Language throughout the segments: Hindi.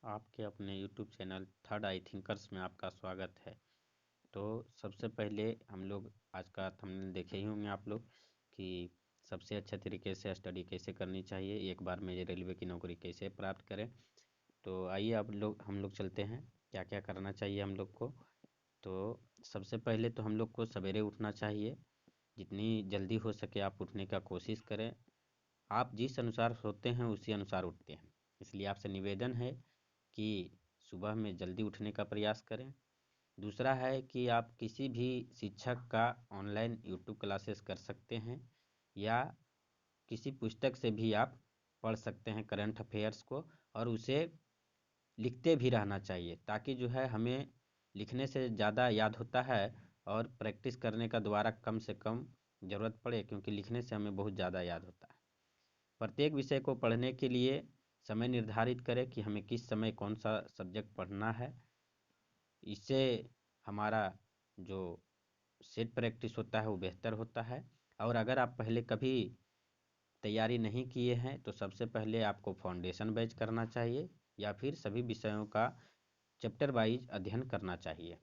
आपके अपने YouTube चैनल थर्ड आई थिंकर्स में आपका स्वागत है। तो सबसे पहले हम लोग आज का थंबनेल देखे ही होंगे आप लोग कि सबसे अच्छे तरीके से स्टडी कैसे करनी चाहिए, एक बार में रेलवे की नौकरी कैसे प्राप्त करें। तो आइए हम लोग चलते हैं क्या क्या करना चाहिए हम लोग को। तो सबसे पहले तो हम लोग को सवेरे उठना चाहिए, जितनी जल्दी हो सके आप उठने का कोशिश करें। आप जिस अनुसार सोते हैं उसी अनुसार उठते हैं, इसलिए आपसे निवेदन है कि सुबह में जल्दी उठने का प्रयास करें। दूसरा है कि आप किसी भी शिक्षक का ऑनलाइन यूट्यूब क्लासेस कर सकते हैं, या किसी पुस्तक से भी आप पढ़ सकते हैं करंट अफेयर्स को, और उसे लिखते भी रहना चाहिए, ताकि जो है हमें लिखने से ज़्यादा याद होता है और प्रैक्टिस करने का दोबारा कम से कम ज़रूरत पड़े, क्योंकि लिखने से हमें बहुत ज़्यादा याद होता है। प्रत्येक विषय को पढ़ने के लिए समय निर्धारित करें कि हमें किस समय कौन सा सब्जेक्ट पढ़ना है। इससे हमारा जो सेट प्रैक्टिस होता है वो बेहतर होता है। और अगर आप पहले कभी तैयारी नहीं किए हैं तो सबसे पहले आपको फाउंडेशन बैच करना चाहिए, या फिर सभी विषयों का चैप्टर वाइज अध्ययन करना चाहिए।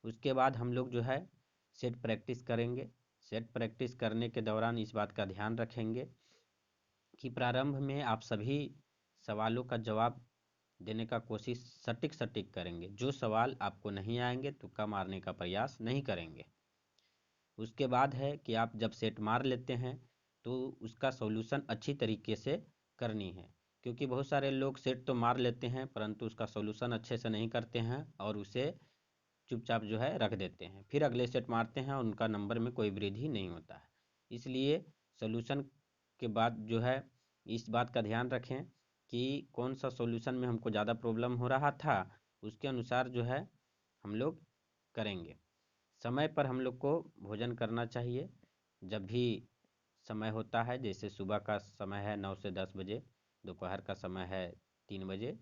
उसके बाद हम लोग जो है सेट प्रैक्टिस करेंगे। सेट प्रैक्टिस करने के दौरान इस बात का ध्यान रखेंगे कि प्रारंभ में आप सभी सवालों का जवाब देने का कोशिश सटीक सटीक करेंगे। जो सवाल आपको नहीं आएंगे तुक्का मारने का प्रयास नहीं करेंगे। उसके बाद है कि आप जब सेट मार लेते हैं तो उसका सॉल्यूशन अच्छी तरीके से करनी है, क्योंकि बहुत सारे लोग सेट तो मार लेते हैं परंतु उसका सॉल्यूशन अच्छे से नहीं करते हैं और उसे चुपचाप जो है रख देते हैं, फिर अगले सेट मारते हैं और उनका नंबर में कोई वृद्धि नहीं होता है। इसलिए सॉल्यूशन के बाद जो है इस बात का ध्यान रखें कि कौन सा सॉल्यूशन में हमको ज़्यादा प्रॉब्लम हो रहा था, उसके अनुसार जो है हम लोग करेंगे। समय पर हम लोग को भोजन करना चाहिए। जब भी समय होता है, जैसे सुबह का समय है 9 से 10 बजे, दोपहर का समय है 3 बजे,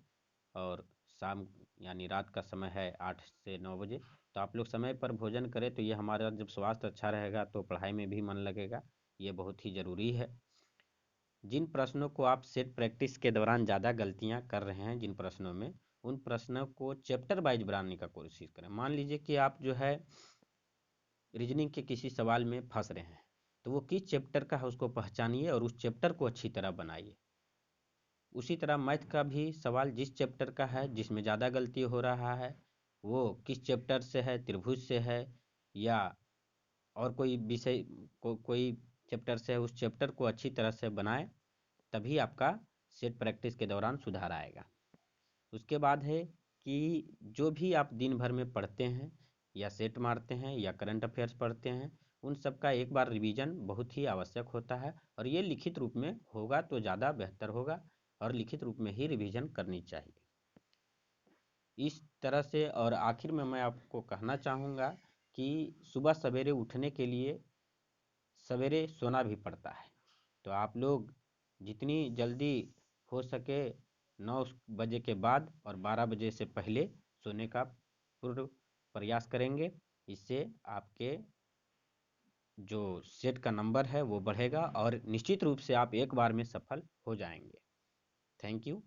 और शाम यानी रात का समय है 8 से 9 बजे। तो आप लोग समय पर भोजन करें, तो ये हमारा जब स्वास्थ्य अच्छा रहेगा तो पढ़ाई में भी मन लगेगा। ये बहुत ही ज़रूरी है। जिन प्रश्नों को आप सेट प्रैक्टिस के दौरान ज़्यादा गलतियां कर रहे हैं जिन प्रश्नों में, उन प्रश्नों को चैप्टर वाइज बनाने का कोशिश करें। मान लीजिए कि आप जो है रीजनिंग के किसी सवाल में फंस रहे हैं, तो वो किस चैप्टर का है उसको पहचानिए और उस चैप्टर को अच्छी तरह बनाइए। उसी तरह मैथ का भी सवाल जिस चैप्टर का है जिसमें ज़्यादा गलती हो रहा है, वो किस चैप्टर से है, त्रिभुज से है या और कोई विषय कोई चैप्टर से है, उस चैप्टर को अच्छी तरह से बनाएं, तभी आपका सेट प्रैक्टिस के दौरान सुधार आएगा। उसके बाद है कि जो भी आप दिन भर में पढ़ते हैं या सेट मारते हैं या करंट अफेयर्स पढ़ते हैं, उन सब का एक बार रिवीजन बहुत ही आवश्यक होता है, और ये लिखित रूप में होगा तो ज़्यादा बेहतर होगा, और लिखित रूप में ही रिवीजन करनी चाहिए। इस तरह से, और आखिर में मैं आपको कहना चाहूँगा कि सुबह सवेरे उठने के लिए सवेरे सोना भी पड़ता है। तो आप लोग जितनी जल्दी हो सके 9 बजे के बाद और 12 बजे से पहले सोने का पूर्ण प्रयास करेंगे। इससे आपके जो सेट का नंबर है वो बढ़ेगा और निश्चित रूप से आप एक बार में सफल हो जाएंगे। Thank you.